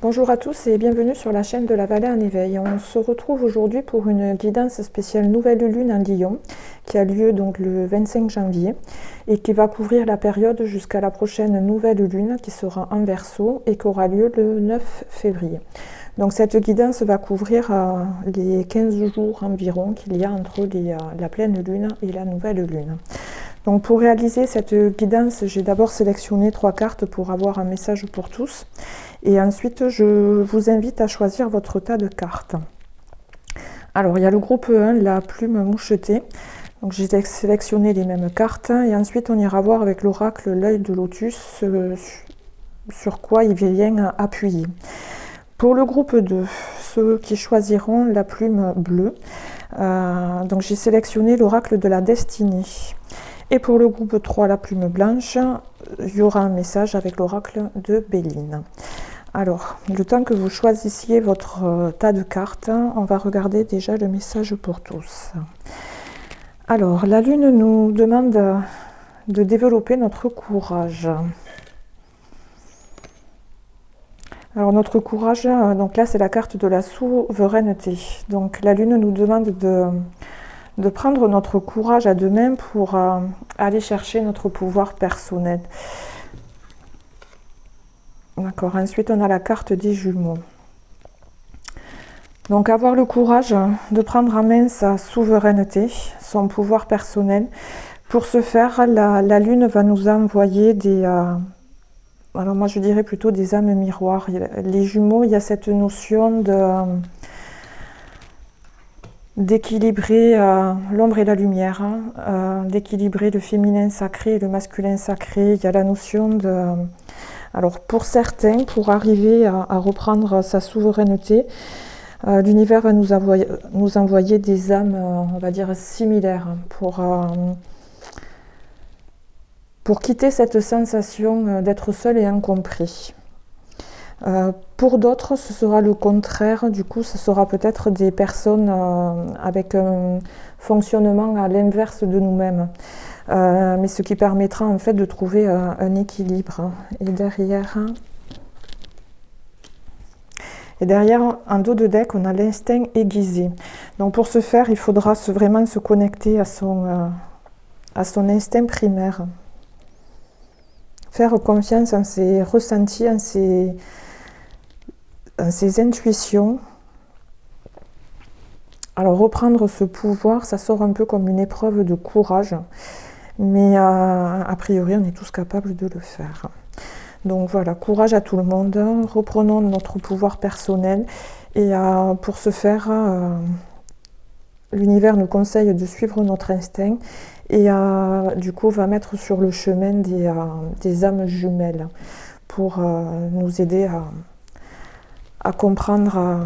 Bonjour à tous et bienvenue sur la chaîne de la Vallée en éveil. On se retrouve aujourd'hui pour une guidance spéciale Nouvelle Lune en Lion qui a lieu donc le 25 janvier et qui va couvrir la période jusqu'à la prochaine Nouvelle Lune qui sera en Verseau et qui aura lieu le 9 février. Donc cette guidance va couvrir les 15 jours environ qu'il y a entre la pleine lune et la nouvelle lune. Donc pour réaliser cette guidance, j'ai d'abord sélectionné 3 cartes pour avoir un message pour tous. Et ensuite, je vous invite à choisir votre tas de cartes. Alors, il y a le groupe 1, la plume mouchetée. Donc j'ai sélectionné les mêmes cartes. Et ensuite, on ira voir avec l'oracle l'œil de lotus sur quoi il vient appuyer. Pour le groupe 2, ceux qui choisiront la plume bleue, donc j'ai sélectionné l'oracle de la destinée. Et pour le groupe 3, la plume blanche, il y aura un message avec l'oracle de Béline. Alors, le temps que vous choisissiez votre tas de cartes, on va regarder déjà le message pour tous. Alors, la Lune nous demande de développer notre courage. Alors, notre courage, donc là, c'est la carte de la souveraineté. Donc, la Lune nous demande de prendre notre courage à deux mains pour aller chercher notre pouvoir personnel. D'accord, ensuite on a la carte des jumeaux. Donc avoir le courage de prendre en main sa souveraineté, son pouvoir personnel. Pour ce faire, la Lune va nous envoyer alors moi je dirais plutôt des âmes miroirs. Les jumeaux, il y a cette notion d'équilibrer l'ombre et la lumière, d'équilibrer le féminin sacré et le masculin sacré. Il y a la notion de... Alors pour certains, pour arriver à reprendre sa souveraineté, l'univers va nous envoyer des âmes, on va dire, similaires pour quitter cette sensation d'être seul et incompris. Pour d'autres, ce sera le contraire. Du coup, ce sera peut-être des personnes avec un fonctionnement à l'inverse de nous-mêmes. Mais ce qui permettra en fait de trouver un équilibre. Et derrière, en dos de deck, on a l'instinct aiguisé. Donc pour ce faire, il faudra vraiment se connecter à son instinct primaire. Faire confiance en ses ressentis, en ses intuitions. Alors reprendre ce pouvoir, ça sort un peu comme une épreuve de courage. Mais a priori, on est tous capables de le faire. Donc voilà, courage à tout le monde. Reprenons notre pouvoir personnel. Et pour ce faire, l'univers nous conseille de suivre notre instinct. Et du coup, va mettre sur le chemin des âmes jumelles pour nous aider à comprendre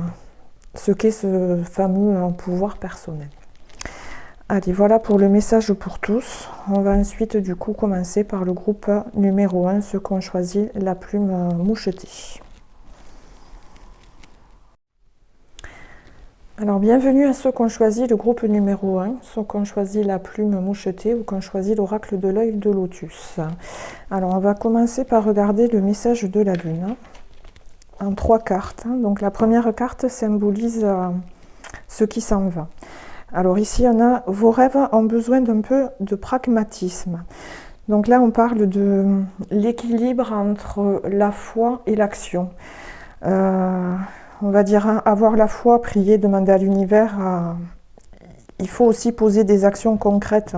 ce qu'est ce fameux pouvoir personnel. Allez, voilà pour le message pour tous. On va ensuite du coup commencer par le groupe numéro 1, ceux qui ont choisi la plume mouchetée. Alors bienvenue à ceux qui ont choisi le groupe numéro 1, ceux qui ont choisi la plume mouchetée ou qui ont choisi l'oracle de l'œil de lotus. Alors on va commencer par regarder le message de la Lune en 3 cartes. Donc la première carte symbolise ce qui s'en va. Alors ici, on a « Vos rêves ont besoin d'un peu de pragmatisme ». Donc là, on parle de l'équilibre entre la foi et l'action. On va dire avoir la foi, prier, demander à l'univers. Il faut aussi poser des actions concrètes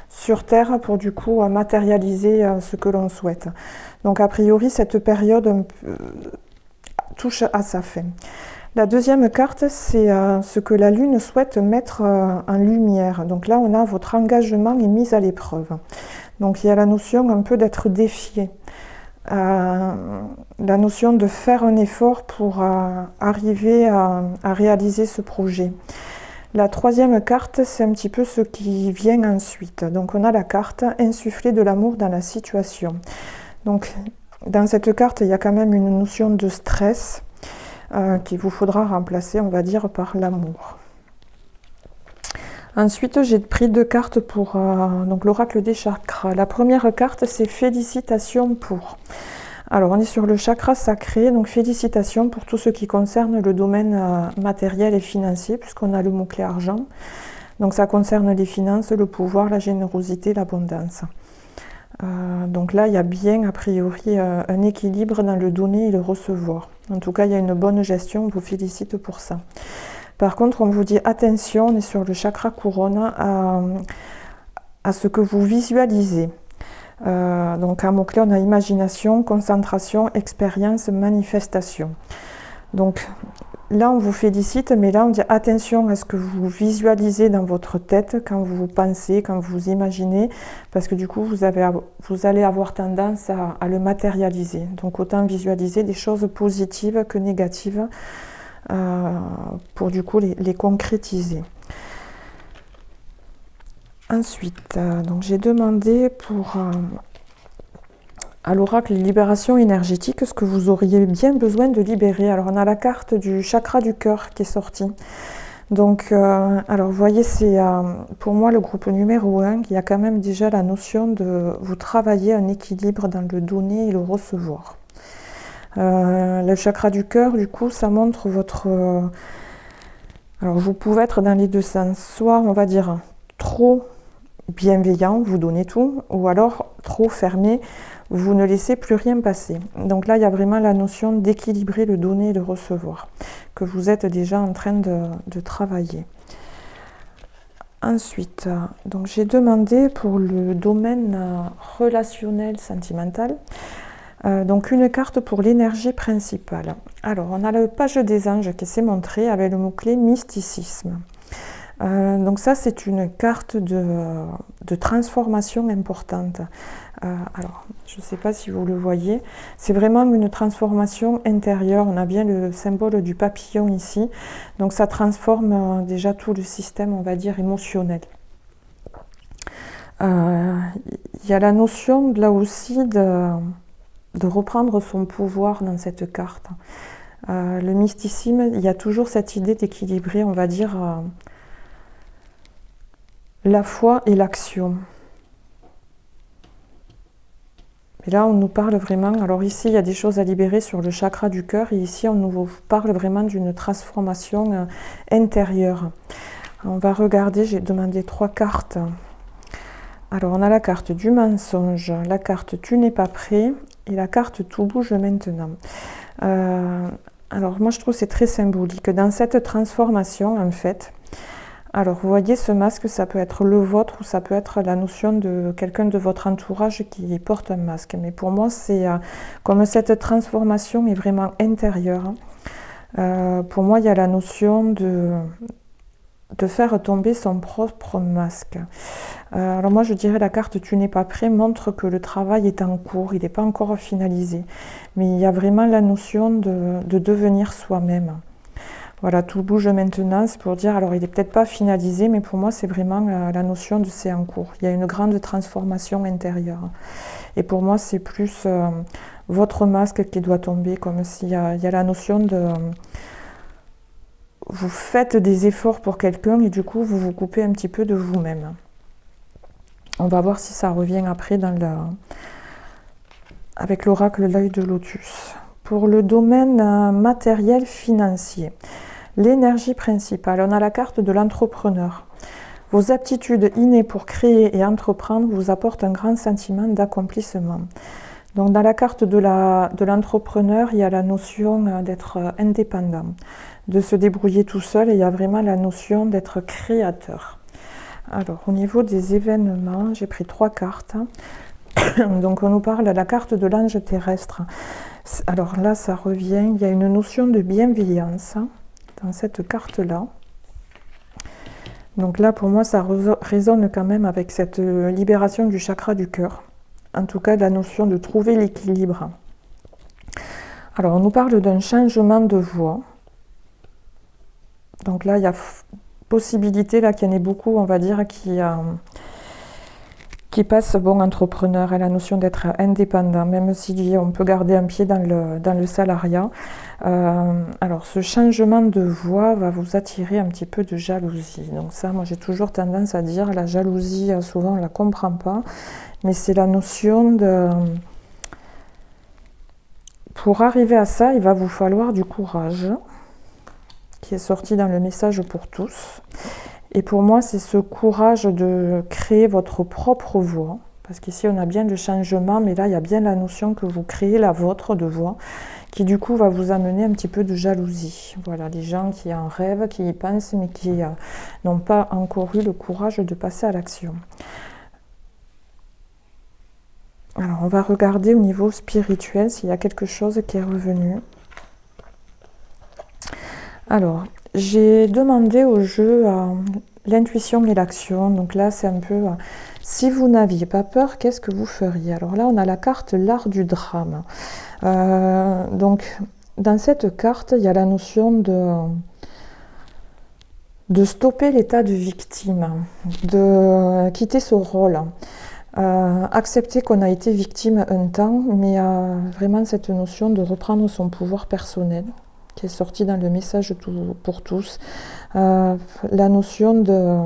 sur Terre pour du coup matérialiser ce que l'on souhaite. Donc a priori, cette période touche à sa fin. La deuxième carte, c'est ce que la Lune souhaite mettre en lumière. Donc là, on a votre engagement est mis à l'épreuve. Donc il y a la notion un peu d'être défié. La notion de faire un effort pour arriver à réaliser ce projet. La troisième carte, c'est un petit peu ce qui vient ensuite. Donc on a la carte insuffler de l'amour dans la situation. Donc dans cette carte, il y a quand même une notion de stress qu'il vous faudra remplacer, on va dire, par l'amour. Ensuite, j'ai pris 2 cartes pour donc l'oracle des chakras. La première carte, c'est félicitations pour. Alors, on est sur le chakra sacré, donc félicitations pour tout ce qui concerne le domaine matériel et financier, puisqu'on a le mot-clé argent. Donc, ça concerne les finances, le pouvoir, la générosité, l'abondance. Donc là, il y a bien, a priori, un équilibre dans le donner et le recevoir. En tout cas, il y a une bonne gestion, on vous félicite pour ça. Par contre, on vous dit attention, on est sur le chakra couronne, à ce que vous visualisez. Donc, à mot-clé, on a imagination, concentration, expérience, manifestation. Donc, là, on vous félicite, mais là, on dit attention à ce que vous visualisez dans votre tête quand vous pensez, quand vous imaginez, parce que du coup, vous allez avoir tendance à le matérialiser. Donc, autant visualiser des choses positives que négatives pour du coup les concrétiser. Ensuite, donc j'ai demandé à l'oracle libération énergétique ce que vous auriez bien besoin de libérer. Alors on a la carte du chakra du cœur qui est sortie. Donc, alors vous voyez, c'est pour moi le groupe numéro 1, il y a quand même déjà la notion de vous travailler un équilibre dans le donner et le recevoir. Le chakra du cœur, du coup, ça montre votre... alors vous pouvez être dans les deux sens, soit on va dire trop bienveillant, vous donnez tout, ou alors trop fermé, vous ne laissez plus rien passer. Donc là, il y a vraiment la notion d'équilibrer le donner et le recevoir, que vous êtes déjà en train de travailler. Ensuite, donc j'ai demandé pour le domaine relationnel, sentimental, donc une carte pour l'énergie principale. Alors, on a la page des anges qui s'est montrée avec le mot-clé mysticisme. Donc ça, c'est une carte de transformation importante. Alors, je ne sais pas si vous le voyez, c'est vraiment une transformation intérieure. On a bien le symbole du papillon ici. Donc ça transforme déjà tout le système, on va dire, émotionnel. Il y a la notion, là aussi, de reprendre son pouvoir dans cette carte. Le mysticisme, il y a toujours cette idée d'équilibrer, on va dire, la foi et l'action. Et là, on nous parle vraiment... Alors ici, il y a des choses à libérer sur le chakra du cœur. Et ici, on nous parle vraiment d'une transformation intérieure. On va regarder, j'ai demandé 3 cartes. Alors, on a la carte du mensonge, la carte tu n'es pas prêt et la carte tout bouge maintenant. Alors, moi, je trouve que c'est très symbolique. Dans cette transformation, en fait... Alors, vous voyez, ce masque, ça peut être le vôtre ou ça peut être la notion de quelqu'un de votre entourage qui porte un masque. Mais pour moi, c'est comme cette transformation est vraiment intérieure. Pour moi, il y a la notion de faire tomber son propre masque. Alors moi, je dirais la carte « Tu n'es pas prêt » montre que le travail est en cours, il n'est pas encore finalisé. Mais il y a vraiment la notion de devenir soi-même. Voilà, tout bouge maintenant, c'est pour dire, alors il n'est peut-être pas finalisé, mais pour moi c'est vraiment la notion de c'est en cours. Il y a une grande transformation intérieure. Et pour moi c'est plus votre masque qui doit tomber, comme s'il y a la notion de... Vous faites des efforts pour quelqu'un et du coup vous vous coupez un petit peu de vous-même. On va voir si ça revient après avec l'oracle l'œil de lotus. Pour le domaine matériel financier, l'énergie principale, on a la carte de l'entrepreneur. Vos aptitudes innées pour créer et entreprendre vous apportent un grand sentiment d'accomplissement. Donc dans la carte de l'entrepreneur, il y a la notion d'être indépendant, de se débrouiller tout seul, et il y a vraiment la notion d'être créateur. Alors au niveau des événements, j'ai pris 3 cartes. Donc on nous parle de la carte de l'ange terrestre. Alors là, ça revient, il y a une notion de bienveillance dans cette carte-là. Donc là, pour moi, ça résonne quand même avec cette libération du chakra du cœur. En tout cas, la notion de trouver l'équilibre. Alors, on nous parle d'un changement de voie. Donc là, il y a possibilité là, qu'il y en ait beaucoup, on va dire, qui passe entrepreneur à la notion d'être indépendant, même si on peut garder un pied dans le salariat. Alors ce changement de voie va vous attirer un petit peu de jalousie. Donc ça, moi j'ai toujours tendance à dire, la jalousie, souvent on ne la comprend pas, mais c'est la notion Pour arriver à ça, il va vous falloir du courage, qui est sorti dans le message pour tous. Et pour moi, c'est ce courage de créer votre propre voix. Parce qu'ici, on a bien le changement, mais là, il y a bien la notion que vous créez la vôtre de voix, qui du coup va vous amener un petit peu de jalousie. Voilà, les gens qui en rêvent, qui y pensent, mais qui n'ont pas encore eu le courage de passer à l'action. Alors, on va regarder au niveau spirituel s'il y a quelque chose qui est revenu. Alors, j'ai demandé au jeu l'intuition et l'action. Donc là, c'est un peu... si vous n'aviez pas peur, qu'est-ce que vous feriez? Alors là, on a la carte l'art du drame. Donc, dans cette carte, il y a la notion de stopper l'état de victime, de quitter ce rôle. Accepter qu'on a été victime un temps, mais vraiment cette notion de reprendre son pouvoir personnel, qui est sortie dans le message pour tous. La notion de...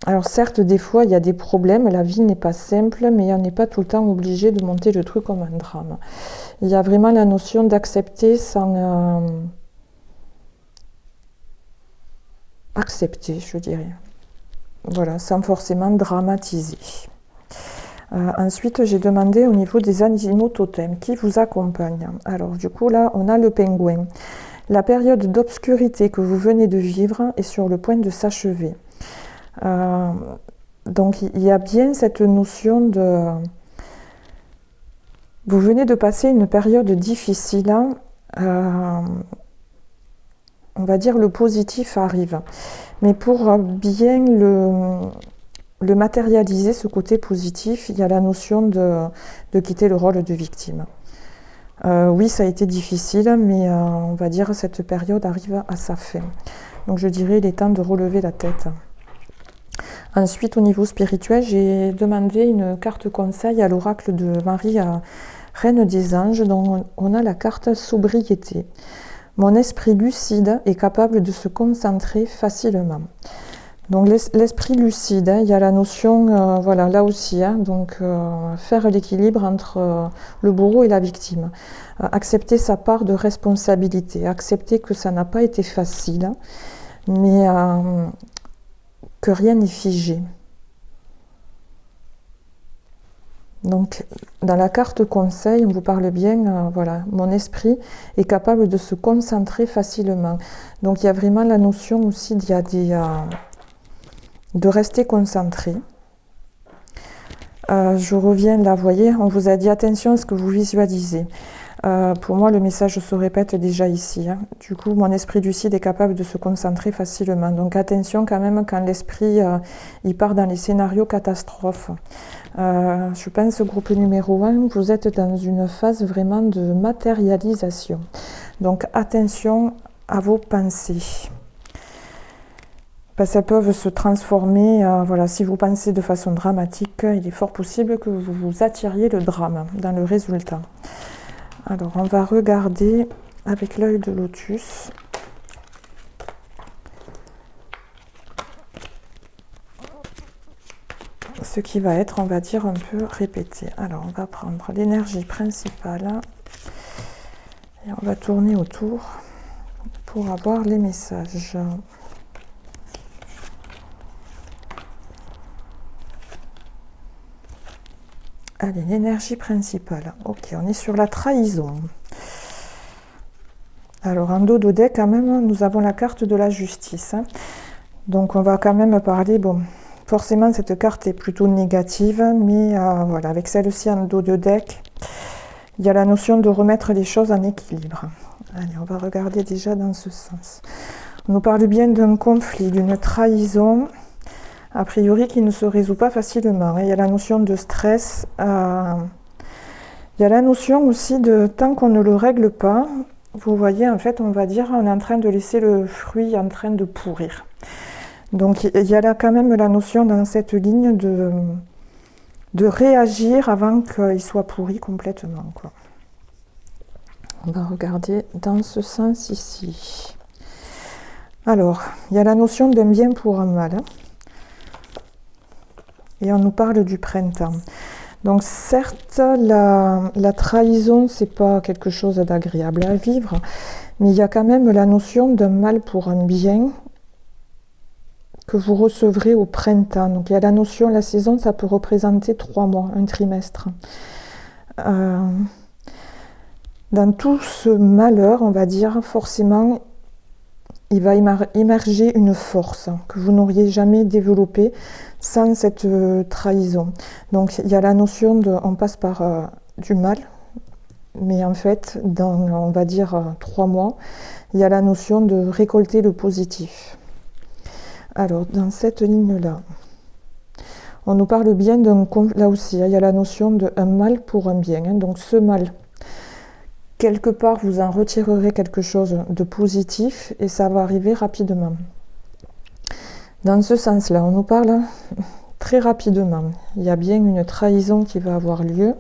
Alors certes, des fois, il y a des problèmes, la vie n'est pas simple, mais on n'est pas tout le temps obligé de monter le truc comme un drame. Il y a vraiment la notion d'accepter sans... accepter, je dirais. Voilà, sans forcément dramatiser. Ensuite, j'ai demandé au niveau des animaux totems qui vous accompagnent. Alors, du coup, là, on a le pingouin. La période d'obscurité que vous venez de vivre est sur le point de s'achever. Donc, il y a bien cette notion de... Vous venez de passer une période difficile. On va dire le positif arrive. Mais pour bien le matérialiser, ce côté positif, il y a la notion de quitter le rôle de victime. Oui, ça a été difficile, mais on va dire que cette période arrive à sa fin. Donc je dirais il est temps de relever la tête. Ensuite, au niveau spirituel, j'ai demandé une carte conseil à l'oracle de Marie, Reine des Anges, dont on a la carte sobriété. Mon esprit lucide est capable de se concentrer facilement. Donc l'esprit lucide, il y a la notion, voilà, là aussi, donc faire l'équilibre entre le bourreau et la victime. Accepter sa part de responsabilité, accepter que ça n'a pas été facile, mais que rien n'est figé. Donc, dans la carte conseil, on vous parle bien, voilà, mon esprit est capable de se concentrer facilement. Donc, il y a vraiment la notion aussi de rester concentré. Je reviens là, vous voyez, on vous a dit attention à ce que vous visualisez. Pour moi, le message se répète déjà ici. Du coup, mon esprit lucide est capable de se concentrer facilement. Donc attention quand même quand l'esprit il part dans les scénarios catastrophes. Je pense, groupe numéro 1, vous êtes dans une phase vraiment de matérialisation. Donc attention à vos pensées. Parce qu'elles peuvent se transformer, voilà, si vous pensez de façon dramatique, il est fort possible que vous vous attiriez le drame dans le résultat. Alors, on va regarder avec l'œil de lotus. Ce qui va être, on va dire, un peu répété. Alors, on va prendre l'énergie principale et on va tourner autour pour avoir les messages. Allez, l'énergie principale. Ok, on est sur la trahison. Alors, en dos de deck, quand même, nous avons la carte de la justice. Donc, on va quand même parler... Bon, forcément, cette carte est plutôt négative, mais voilà, avec celle-ci en dos de deck, il y a la notion de remettre les choses en équilibre. Allez, on va regarder déjà dans ce sens. On nous parle bien d'un conflit, d'une trahison... a priori qui ne se résout pas facilement. Il y a la notion de stress, il y a la notion aussi de tant qu'on ne le règle pas, vous voyez, en fait, on va dire, on est en train de laisser le fruit en train de pourrir. Donc il y a là quand même la notion dans cette ligne de réagir avant qu'il soit pourri complètement, quoi. On va regarder dans ce sens ici. Alors, il y a la notion d'un bien pour un mal. Et on nous parle du printemps. Donc certes, la trahison, c'est pas quelque chose d'agréable à vivre, mais il y a quand même la notion d'un mal pour un bien que vous recevrez au printemps. Donc il y a la notion, la saison, ça peut représenter 3 mois, un trimestre. Dans tout ce malheur, on va dire, forcément, il va émerger une force que vous n'auriez jamais développée sans cette trahison. Donc il y a la notion de, on passe par du mal, mais en fait, dans, on va dire, 3 mois, il y a la notion de récolter le positif. Alors, dans cette ligne-là, on nous parle bien d'un... Là aussi, il y a la notion de un mal pour un bien. Donc ce mal, quelque part, vous en retirerez quelque chose de positif et ça va arriver rapidement. Dans ce sens-là, on nous parle très rapidement. Il y a bien une trahison qui va avoir lieu.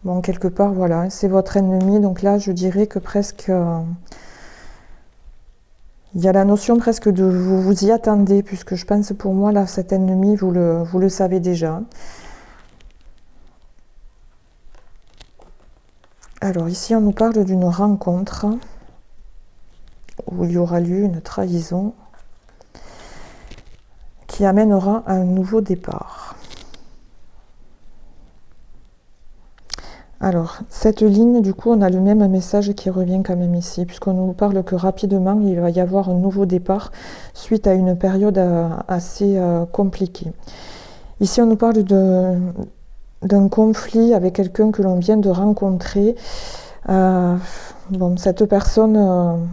Bon, quelque part, voilà, c'est votre ennemi. Donc là, je dirais que presque... il y a la notion presque de vous vous y attendez, puisque je pense pour moi, là, cet ennemi, vous le savez déjà. Alors ici, on nous parle d'une rencontre où il y aura lieu une trahison qui amènera à un nouveau départ. Alors, cette ligne, du coup, on a le même message qui revient quand même ici, puisqu'on nous parle que rapidement, il va y avoir un nouveau départ suite à une période assez compliquée. Ici, on nous parle d'un conflit avec quelqu'un que l'on vient de rencontrer. Bon, cette personne,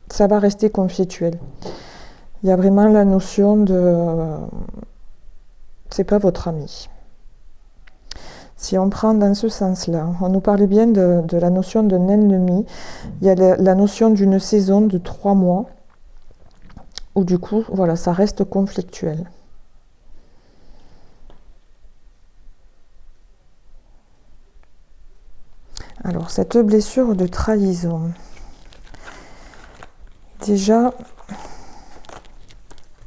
ça va rester conflictuel. Il y a vraiment la notion de... c'est pas votre ami. Si on prend dans ce sens-là, on nous parle bien de la notion d'un ennemi. Il y a la notion d'une saison de 3 mois, où du coup, voilà, ça reste conflictuel. Alors, cette blessure de trahison, déjà,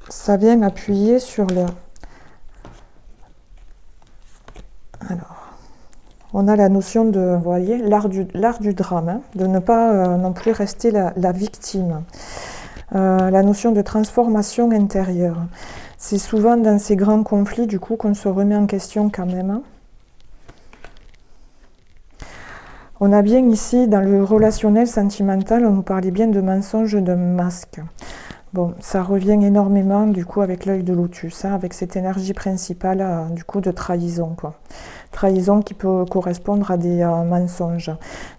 ça vient appuyer sur le... Alors, on a la notion de, vous voyez, l'art du drame, hein, de ne pas non plus rester la victime. La notion de transformation intérieure. C'est souvent dans ces grands conflits, du coup, qu'on se remet en question quand même. Hein. On a bien ici, dans le relationnel sentimental, on nous parlait bien de mensonge, de masque. Bon, ça revient énormément, du coup, avec l'œil de lotus, hein, avec cette énergie principale, du coup, de trahison, quoi. Trahison qui peut correspondre à des mensonges.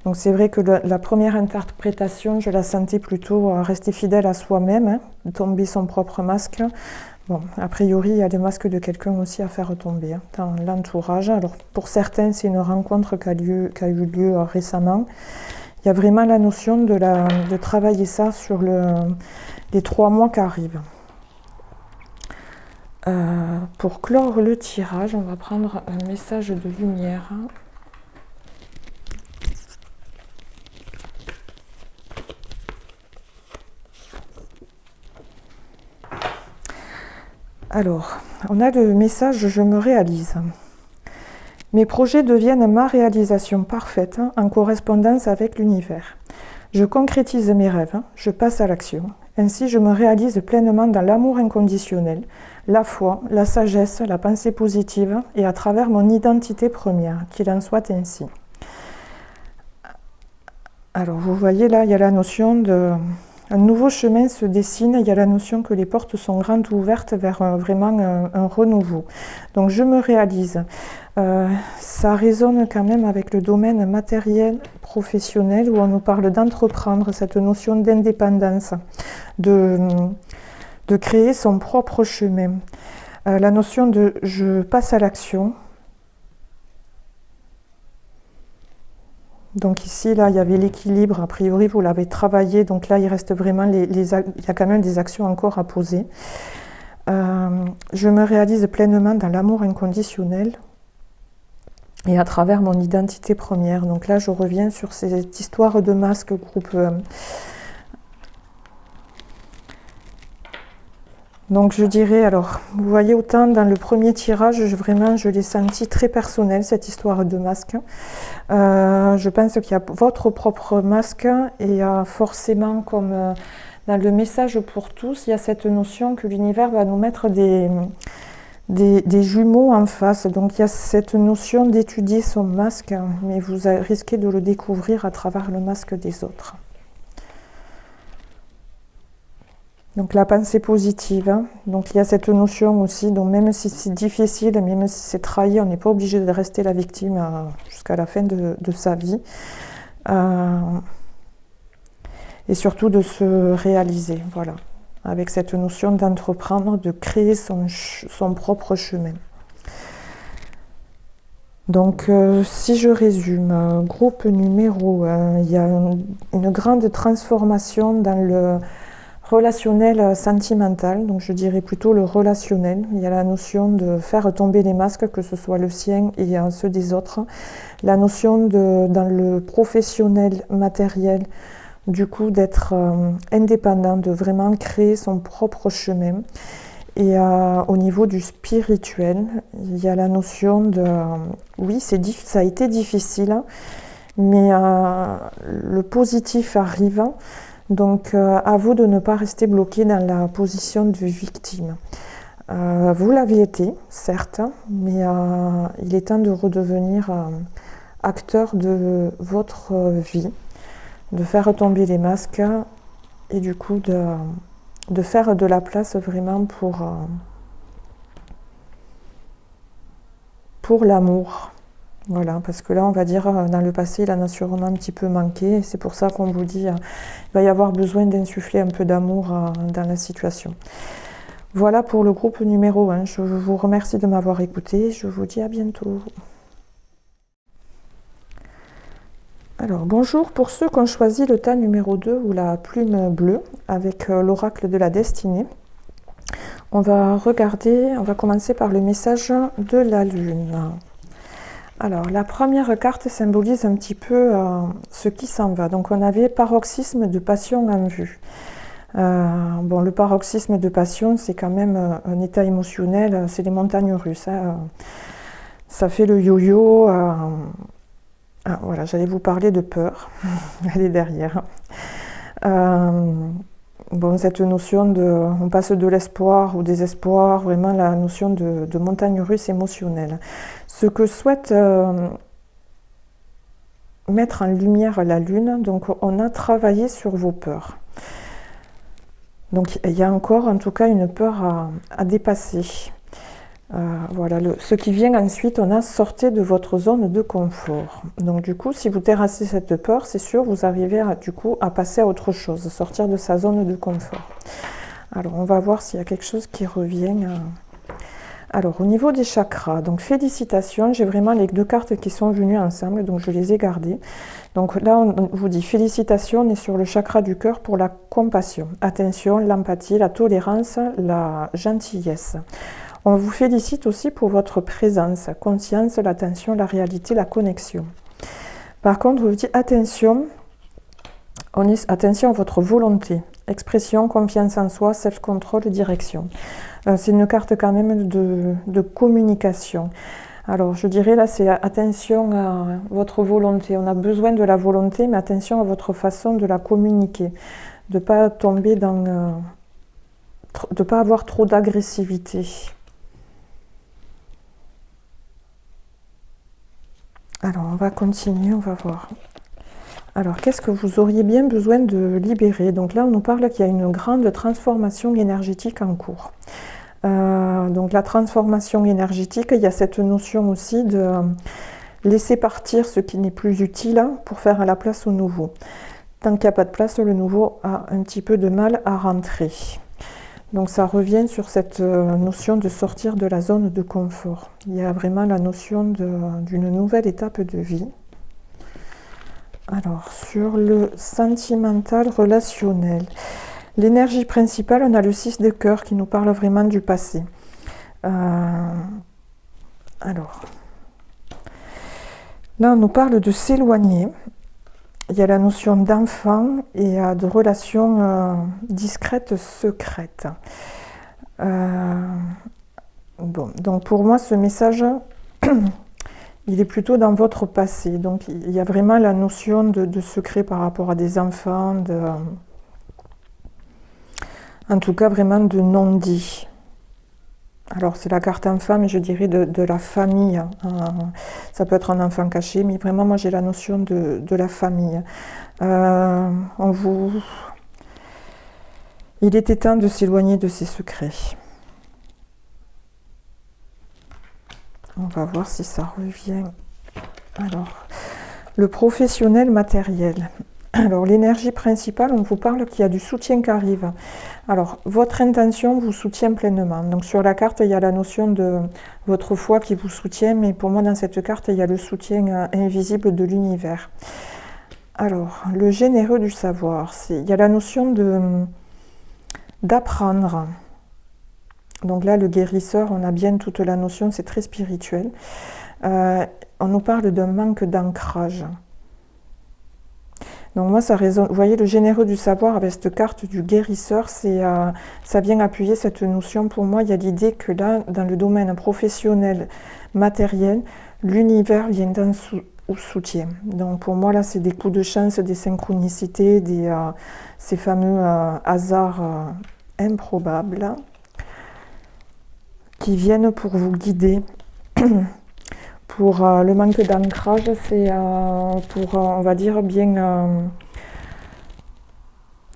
Donc c'est vrai que la première interprétation, je la sentais plutôt rester fidèle à soi-même, hein, tomber son propre masque. Bon, a priori, il y a des masques de quelqu'un aussi à faire tomber hein, dans l'entourage. Alors pour certains, c'est une rencontre qui a eu lieu récemment. Il y a vraiment la notion de travailler ça sur les 3 mois qui arrivent. Pour clore le tirage, on va prendre un message de lumière. Alors, on a le message « Je me réalise ». Mes projets deviennent ma réalisation parfaite en correspondance avec l'univers. Je concrétise mes rêves, je passe à l'action. Ainsi, je me réalise pleinement dans l'amour inconditionnel, la foi, la sagesse, la pensée positive et à travers mon identité première, qu'il en soit ainsi. Alors, vous voyez là, il y a la notion de... Un nouveau chemin se dessine, il y a la notion que les portes sont grandes ouvertes vers vraiment un renouveau. Donc, je me réalise. Ça résonne quand même avec le domaine matériel, professionnel, où on nous parle d'entreprendre, cette notion d'indépendance, de créer son propre chemin. La notion de « je passe à l'action ». Donc ici, là, il y avait l'équilibre, a priori, vous l'avez travaillé, donc là, il reste vraiment, il y a quand même des actions encore à poser. Je me réalise pleinement dans l'amour inconditionnel et à travers mon identité première. Donc là, je reviens sur cette histoire de masque groupe. Donc je dirais, alors, vous voyez autant dans le premier tirage, vraiment je l'ai senti très personnel, cette histoire de masque. Je pense qu'il y a votre propre masque et forcément, comme dans le message pour tous, il y a cette notion que l'univers va nous mettre des jumeaux en face. Donc il y a cette notion d'étudier son masque, mais vous risquez de le découvrir à travers le masque des autres. Donc la pensée positive, hein. Donc il y a cette notion aussi, donc même si c'est difficile, même si c'est trahi, on n'est pas obligé de rester la victime jusqu'à la fin de sa vie. Et surtout de se réaliser, voilà, avec cette notion d'entreprendre, de créer son propre chemin. Donc si je résume, groupe numéro 1, il y a une grande transformation dans le relationnel sentimental, donc je dirais plutôt le relationnel. Il y a la notion de faire tomber les masques, que ce soit le sien et ceux des autres. La notion dans le professionnel matériel, du coup d'être indépendant, de vraiment créer son propre chemin. Et au niveau du spirituel, il y a la notion de... oui, ça a été difficile, mais le positif arrive. Donc, à vous de ne pas rester bloqué dans la position de victime. Vous l'avez été, certes, mais il est temps de redevenir acteur de votre vie, de faire tomber les masques et du coup de faire de la place vraiment pour l'amour. Voilà, parce que là, on va dire, dans le passé, il en a sûrement un petit peu manqué. C'est pour ça qu'on vous dit, il va y avoir besoin d'insuffler un peu d'amour dans la situation. Voilà pour le groupe numéro 1. Je vous remercie de m'avoir écouté. Je vous dis à bientôt. Alors, bonjour pour ceux qui ont choisi le tas numéro 2 ou la plume bleue avec l'oracle de la destinée. On va commencer par le message de la lune. Alors, la première carte symbolise un petit peu ce qui s'en va. Donc, on avait paroxysme de passion en vue. Bon, le paroxysme de passion, c'est quand même un état émotionnel, c'est les montagnes russes. Hein. Ça fait le yo-yo. Voilà, j'allais vous parler de peur. Elle est derrière. Bon, cette notion on passe de l'espoir au désespoir, vraiment la notion de montagne russe émotionnelle. Ce que souhaite mettre en lumière la lune, donc on a travaillé sur vos peurs. Donc il y a encore en tout cas une peur à dépasser. Voilà, ce qui vient ensuite, on a sorti de votre zone de confort. Donc du coup, si vous terrassez cette peur, c'est sûr, vous arrivez à passer à autre chose, sortir de sa zone de confort. Alors, on va voir s'il y a quelque chose qui revient. Alors, au niveau des chakras, donc félicitations, j'ai vraiment les deux cartes qui sont venues ensemble, donc je les ai gardées. Donc là, on vous dit félicitations, on est sur le chakra du cœur pour la compassion. Attention, l'empathie, la tolérance, la gentillesse. On vous félicite aussi pour votre présence, conscience, l'attention, la réalité, la connexion. Par contre, on vous dit attention, attention à votre volonté, expression, confiance en soi, self-control, direction. C'est une carte quand même de communication. Alors, je dirais là, c'est attention à votre volonté. On a besoin de la volonté, mais attention à votre façon de la communiquer. De ne pas tomber de ne pas avoir trop d'agressivité. Alors, on va continuer, on va voir. Alors, qu'est-ce que vous auriez bien besoin de libérer? Donc là, on nous parle qu'il y a une grande transformation énergétique en cours. Donc la transformation énergétique, il y a cette notion aussi de laisser partir ce qui n'est plus utile pour faire la place au nouveau. Tant qu'il n'y a pas de place, le nouveau a un petit peu de mal à rentrer. Donc ça revient sur cette notion de sortir de la zone de confort. Il y a vraiment la notion d'une nouvelle étape de vie. Alors, sur le sentimental relationnel, l'énergie principale, on a le 6 de cœur qui nous parle vraiment du passé. Alors, là, on nous parle de s'éloigner. Il y a la notion d'enfant et de relations discrètes, secrètes. Bon, donc pour moi, ce message, il est plutôt dans votre passé. Donc il y a vraiment la notion de secret par rapport à des enfants, en tout cas vraiment de non-dit. Alors c'est la carte enfant, mais je dirais de la famille. Ça peut être un enfant caché, mais vraiment moi j'ai la notion de la famille. Il était temps de s'éloigner de ses secrets. On va voir si ça revient. Alors, le professionnel matériel. Alors, l'énergie principale, on vous parle qu'il y a du soutien qui arrive. Alors, votre intention vous soutient pleinement. Donc, sur la carte, il y a la notion de votre foi qui vous soutient, mais pour moi, dans cette carte, il y a le soutien invisible de l'univers. Alors, le généreux du savoir, il y a la notion d'apprendre. Donc là, le guérisseur, on a bien toute la notion, c'est très spirituel. On nous parle d'un manque d'ancrage. Donc moi, ça résonne. Vous voyez, le généreux du savoir, avec cette carte du guérisseur, ça vient appuyer cette notion. Pour moi, il y a l'idée que là, dans le domaine professionnel, matériel, l'univers vient d'un soutien. Donc pour moi, là, c'est des coups de chance, des synchronicités, ces fameux hasards improbables qui viennent pour vous guider. Pour le manque d'ancrage, c'est pour, on va dire, bien...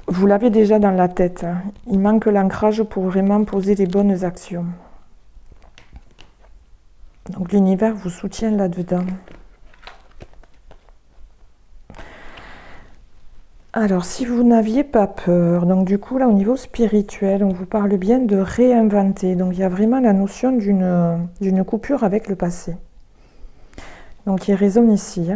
vous l'avez déjà dans la tête. Il manque l'ancrage pour vraiment poser les bonnes actions. Donc l'univers vous soutient là-dedans. Alors, si vous n'aviez pas peur, donc du coup, là, au niveau spirituel, on vous parle bien de réinventer. Donc, il y a vraiment la notion d'une coupure avec le passé. Donc, il résonne ici.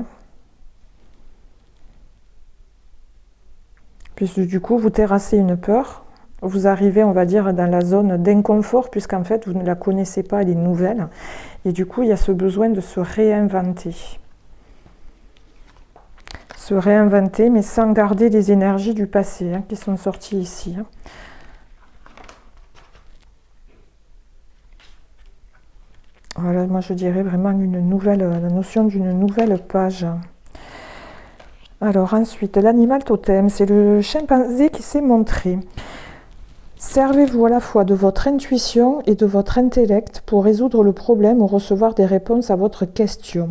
Puisque du coup, vous terrassez une peur. Vous arrivez, on va dire, dans la zone d'inconfort, puisqu'en fait, vous ne la connaissez pas, elle est nouvelle. Et du coup, il y a ce besoin de se réinventer. Se réinventer, mais sans garder les énergies du passé qui sont sorties ici. Voilà, moi je dirais vraiment la notion d'une nouvelle page. Alors ensuite, l'animal totem, c'est le chimpanzé qui s'est montré. Servez-vous à la fois de votre intuition et de votre intellect pour résoudre le problème ou recevoir des réponses à votre question.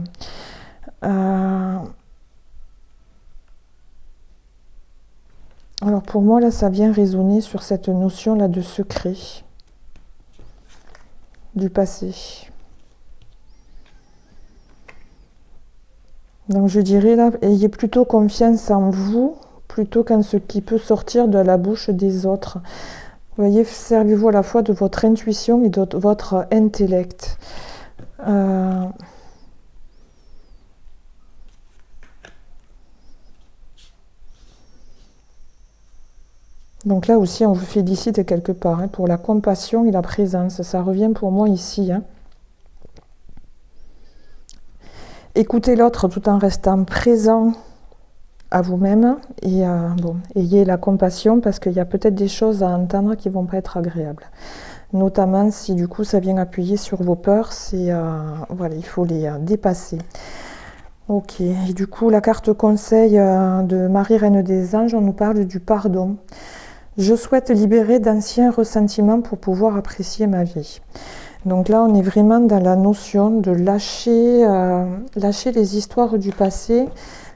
Alors pour moi, là, ça vient résonner sur cette notion-là de secret du passé. Donc je dirais là, ayez plutôt confiance en vous, plutôt qu'en ce qui peut sortir de la bouche des autres. Vous voyez, servez-vous à la fois de votre intuition et de votre intellect. Donc là aussi, on vous félicite quelque part pour la compassion et la présence. Ça revient pour moi ici. Écoutez l'autre tout en restant présent à vous-même. Et ayez la compassion parce qu'il y a peut-être des choses à entendre qui ne vont pas être agréables. Notamment si du coup ça vient appuyer sur vos peurs, voilà, il faut les dépasser. Ok, et du coup la carte conseil de Marie Reine des Anges, on nous parle du pardon. Je souhaite libérer d'anciens ressentiments pour pouvoir apprécier ma vie. Donc là, on est vraiment dans la notion de lâcher les histoires du passé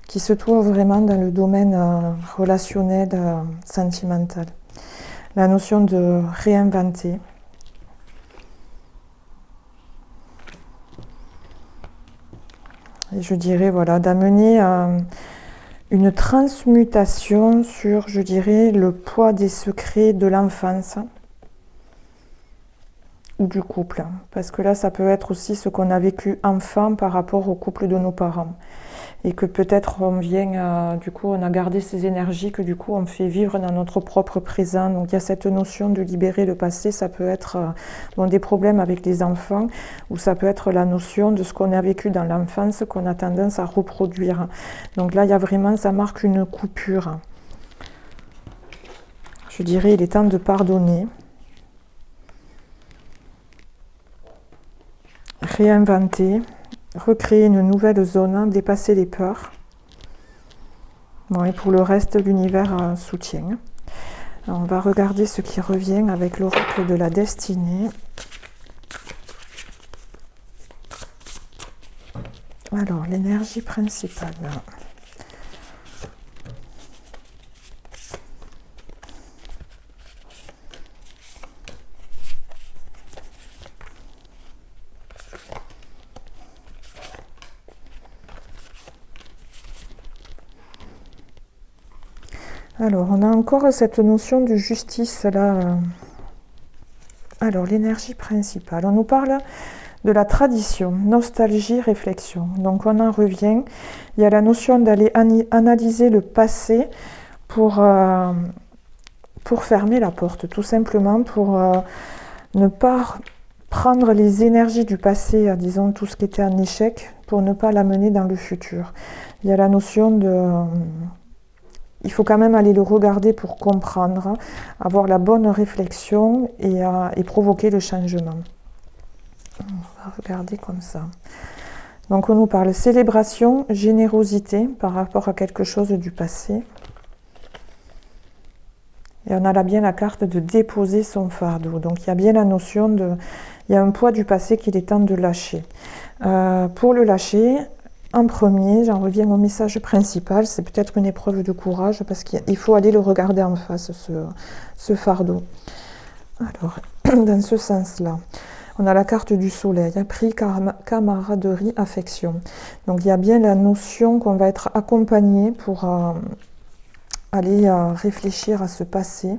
qui se trouvent vraiment dans le domaine relationnel, sentimental. La notion de réinventer. Et je dirais, voilà, d'amener une transmutation sur, je dirais, le poids des secrets de l'enfance ou du couple. Parce que là, ça peut être aussi ce qu'on a vécu enfant par rapport au couple de nos parents. Et que peut-être on vient, du coup, on a gardé ces énergies que du coup, on fait vivre dans notre propre présent. Donc, il y a cette notion de libérer le passé. Ça peut être des problèmes avec les enfants, ou ça peut être la notion de ce qu'on a vécu dans l'enfance qu'on a tendance à reproduire. Donc là, il y a vraiment, ça marque une coupure. Je dirais, il est temps de pardonner. réinventer, recréer une nouvelle zone, dépasser les peurs. Bon, et pour le reste, l'univers soutient. Alors, on va regarder ce qui revient avec l'oracle de la destinée. Alors, l'énergie principale. Alors, on a encore cette notion de justice là. Alors, l'énergie principale. On nous parle de la tradition, nostalgie, réflexion. Donc, on en revient. Il y a la notion d'aller analyser le passé pour fermer la porte, tout simplement pour ne pas prendre les énergies du passé, disons tout ce qui était un échec, pour ne pas l'amener dans le futur. Il y a la notion de... il faut quand même aller le regarder pour comprendre, avoir la bonne réflexion et provoquer le changement. On va regarder comme ça. Donc on nous parle célébration, générosité par rapport à quelque chose du passé. Et on a là bien la carte de déposer son fardeau. Donc il y a bien la notion de... il y a un poids du passé qu'il est temps de lâcher. Pour le lâcher, en premier, j'en reviens au message principal, c'est peut-être une épreuve de courage parce qu'il faut aller le regarder en face, ce fardeau. Alors, dans ce sens-là, on a la carte du soleil, prix, camaraderie, affection. Donc il y a bien la notion qu'on va être accompagné pour aller réfléchir à ce passé.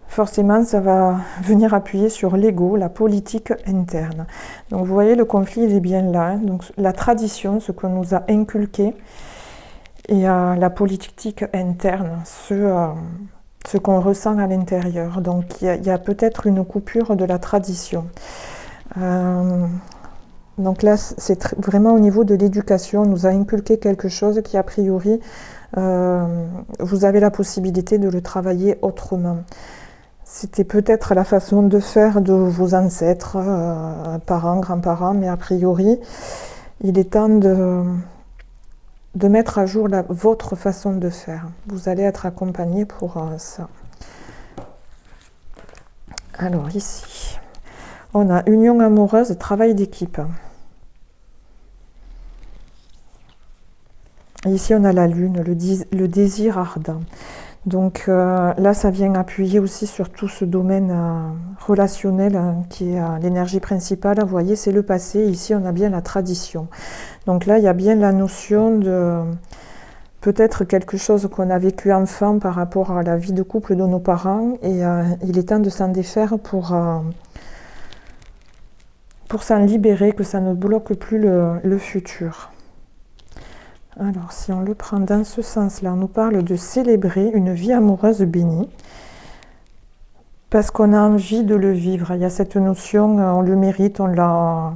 Forcément, ça va venir appuyer sur l'ego, la politique interne. Donc vous voyez, le conflit, il est bien là. Hein. Donc la tradition, ce qu'on nous a inculqué, et la politique interne, ce qu'on ressent à l'intérieur. Donc il y a peut-être une coupure de la tradition. Donc là, c'est vraiment au niveau de l'éducation, on nous a inculqué quelque chose qui, a priori, vous avez la possibilité de le travailler autrement. C'était peut-être la façon de faire de vos ancêtres, parents, grands-parents, mais a priori, il est temps de mettre à jour votre façon de faire. Vous allez être accompagné pour ça. Alors ici, on a union amoureuse, travail d'équipe. Ici, on a la lune, le désir ardent. Donc là, ça vient appuyer aussi sur tout ce domaine relationnel qui est l'énergie principale. Vous voyez, c'est le passé. Ici, on a bien la tradition. Donc là, il y a bien la notion de peut-être quelque chose qu'on a vécu enfant par rapport à la vie de couple de nos parents. Et il est temps de s'en défaire pour s'en libérer, que ça ne bloque plus le futur. Alors, si on le prend dans ce sens-là, on nous parle de célébrer une vie amoureuse bénie, parce qu'on a envie de le vivre. Il y a cette notion, on le mérite, on l'a...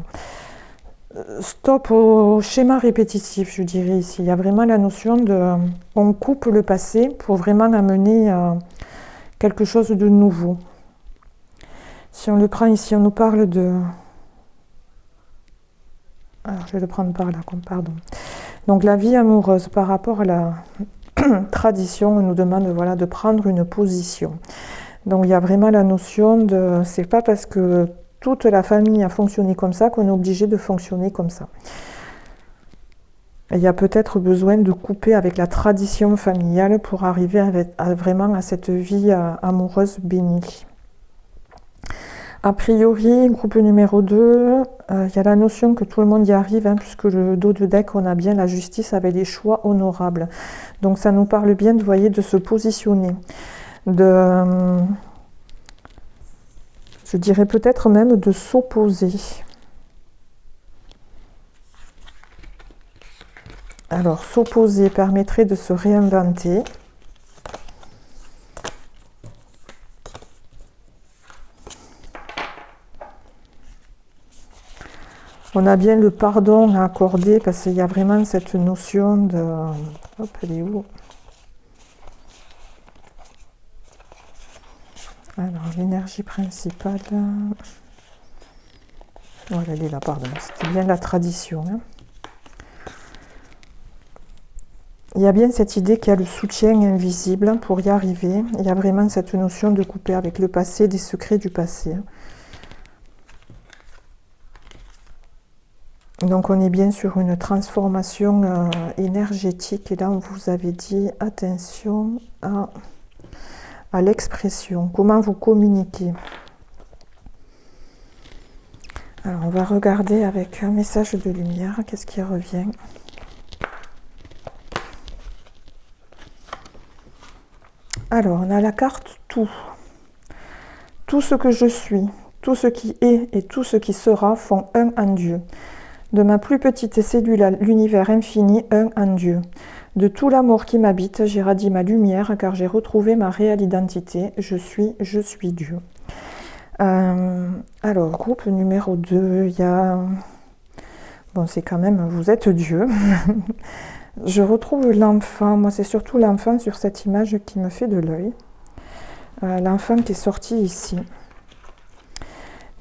Stop au schéma répétitif, je dirais ici. Il y a vraiment la notion de... on coupe le passé pour vraiment amener quelque chose de nouveau. Si on le prend ici, on nous parle de... Alors, je vais le prendre par là, pardon. Donc la vie amoureuse, par rapport à la tradition, on nous demande voilà, de prendre une position. Donc il y a vraiment la notion de... c'est pas parce que toute la famille a fonctionné comme ça qu'on est obligé de fonctionner comme ça. Et il y a peut-être besoin de couper avec la tradition familiale pour arriver vraiment à cette vie amoureuse bénie. A priori, groupe numéro 2, il y a la notion que tout le monde y arrive, hein, puisque le dos de deck, on a bien la justice avec des choix honorables. Donc ça nous parle bien, vous voyez, de se positionner. Je dirais peut-être même de s'opposer. Alors, s'opposer permettrait de se réinventer. On a bien le pardon à accorder parce qu'il y a vraiment cette notion de... Hop, elle est où? Alors, l'énergie principale... Voilà, elle est là, pardon. C'était bien la tradition. Hein. Il y a bien cette idée qu'il y a le soutien invisible pour y arriver. Il y a vraiment cette notion de couper avec le passé, des secrets du passé. Donc on est bien sur une transformation énergétique. Et là, on vous avait dit attention à l'expression. Comment vous communiquez. Alors on va regarder avec un message de lumière. Qu'est-ce qui revient ? Alors, on a la carte tout. Tout ce que je suis, tout ce qui est et tout ce qui sera font un en Dieu. De ma plus petite cellule à l'univers infini, un en Dieu. De tout l'amour qui m'habite, j'irradie ma lumière car j'ai retrouvé ma réelle identité. Je suis Dieu. Alors, groupe numéro 2, il y a... Bon, c'est quand même, vous êtes Dieu. Je retrouve l'enfant, moi c'est surtout l'enfant sur cette image qui me fait de l'œil. L'enfant qui est sorti ici.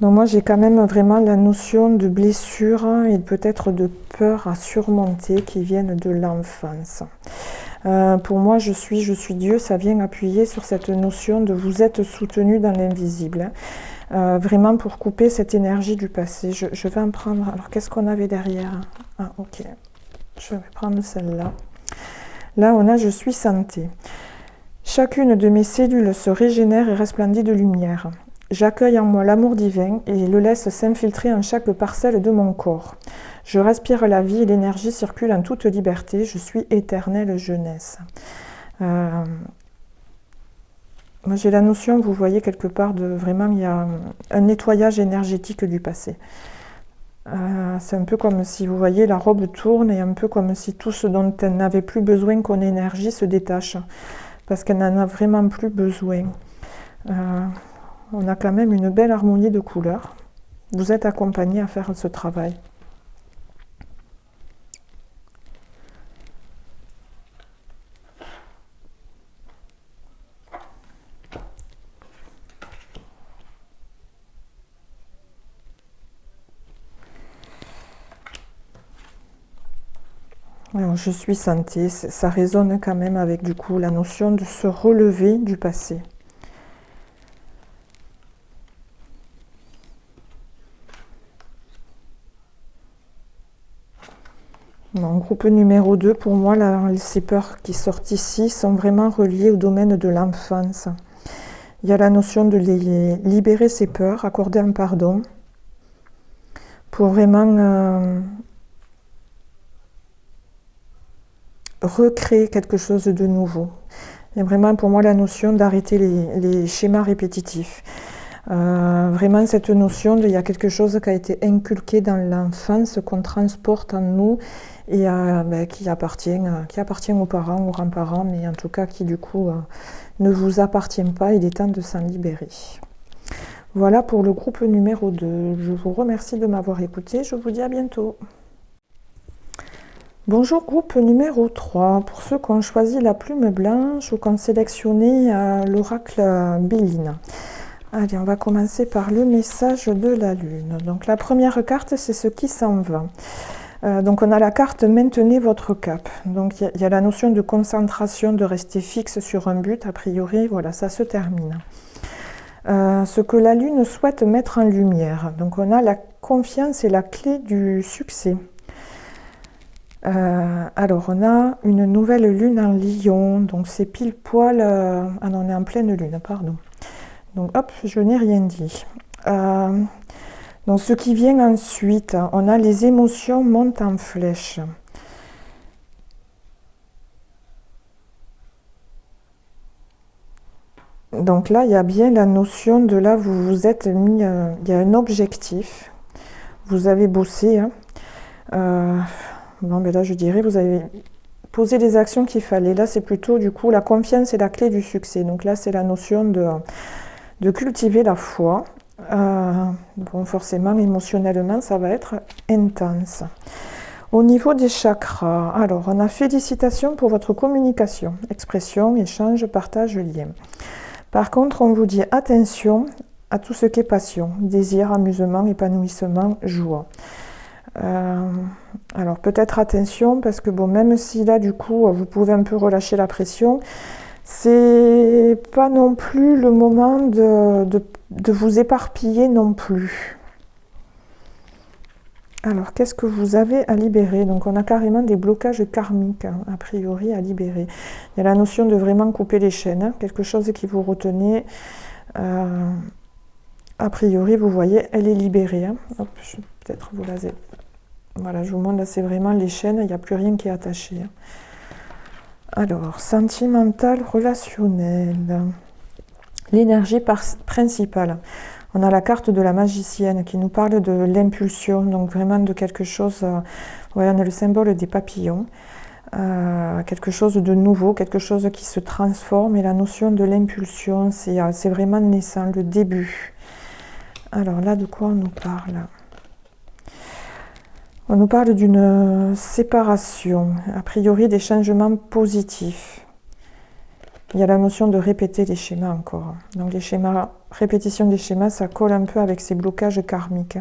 Donc moi j'ai quand même vraiment la notion de blessure et peut-être de peur à surmonter qui viennent de l'enfance. Pour moi je suis Dieu, ça vient appuyer sur cette notion de vous êtes soutenu dans l'invisible. Vraiment pour couper cette énergie du passé. Je vais en prendre, alors qu'est-ce qu'on avait derrière? Ah ok. Je vais prendre celle-là. Là, on a « Je suis santé ». Chacune de mes cellules se régénère et resplendit de lumière. J'accueille en moi l'amour divin et le laisse s'infiltrer en chaque parcelle de mon corps. Je respire la vie et l'énergie circule en toute liberté. Je suis éternelle jeunesse. Moi, j'ai la notion, vous voyez quelque part, de vraiment, il y a un nettoyage énergétique du passé. C'est un peu comme si, vous voyez, la robe tourne et un peu comme si tout ce dont elle n'avait plus besoin qu'on énergie se détache. Parce qu'elle n'en a vraiment plus besoin. On a quand même une belle harmonie de couleurs. Vous êtes accompagné à faire ce travail. Alors, je suis santé, ça résonne quand même avec du coup la notion de se relever du passé. Bon, groupe numéro 2, pour moi, là, ces peurs qui sortent ici sont vraiment reliées au domaine de l'enfance. Il y a la notion de libérer ces peurs, accorder un pardon, pour vraiment recréer quelque chose de nouveau. Il y a vraiment pour moi la notion d'arrêter les schémas répétitifs. Vraiment cette notion il y a quelque chose qui a été inculqué dans l'enfance, qu'on transporte en nous et qui appartient aux parents, aux grands-parents, mais en tout cas qui du coup ne vous appartient pas. Il est temps de s'en libérer. Voilà pour le groupe numéro 2. Je vous remercie de m'avoir écouté. Je vous dis à bientôt. Bonjour groupe numéro 3. Pour ceux qui ont choisi la plume blanche ou qui ont sélectionné l'oracle Béline. Allez, on va commencer par le message de la Lune. Donc la première carte, c'est ce qui s'en va. Donc on a la carte « Maintenez votre cap ». Donc il y a la notion de concentration, de rester fixe sur un but. A priori, voilà, ça se termine. Ce que la Lune souhaite mettre en lumière. Donc on a la confiance et la clé du succès. Alors on a une nouvelle lune en Lion, donc c'est pile poil, ah non, on est en pleine lune, pardon. Donc hop, je n'ai rien dit. Donc ce qui vient ensuite, on a les émotions montent en flèche. Donc là, il y a bien la notion de là, vous vous êtes mis, il y a un objectif, vous avez bossé, hein. Bon, ben là, je dirais, vous avez posé les actions qu'il fallait. Là, c'est plutôt, du coup, la confiance est la clé du succès. Donc là, c'est la notion de cultiver la foi. Bon, forcément, émotionnellement, ça va être intense. Au niveau des chakras, alors, on a félicitations pour votre communication, expression, échange, partage, lien. Par contre, on vous dit attention, à tout ce qui est passion, désir, amusement, épanouissement, joie. Alors peut-être attention, parce que bon, même si là du coup vous pouvez un peu relâcher la pression, c'est pas non plus le moment de vous éparpiller non plus. Alors qu'est-ce que vous avez à libérer? Donc on a carrément des blocages karmiques, hein, a priori à libérer. Il y a la notion de vraiment couper les chaînes, hein, quelque chose qui vous retenait. A priori, vous voyez, elle est libérée. Hein. Hop, je vais peut-être vous laser. Voilà, je vous montre, là c'est vraiment les chaînes, il n'y a plus rien qui est attaché. Hein. Alors, sentimental, relationnel. L'énergie principale. On a la carte de la magicienne qui nous parle de l'impulsion, donc vraiment de quelque chose. Ouais, on a le symbole des papillons. Quelque chose de nouveau, quelque chose qui se transforme. Et la notion de l'impulsion, c'est vraiment naissant, le début. Alors là, de quoi on nous parle? On nous parle d'une séparation, a priori des changements positifs. Il y a la notion de répéter les schémas encore. Donc les schémas, répétition des schémas, ça colle un peu avec ces blocages karmiques.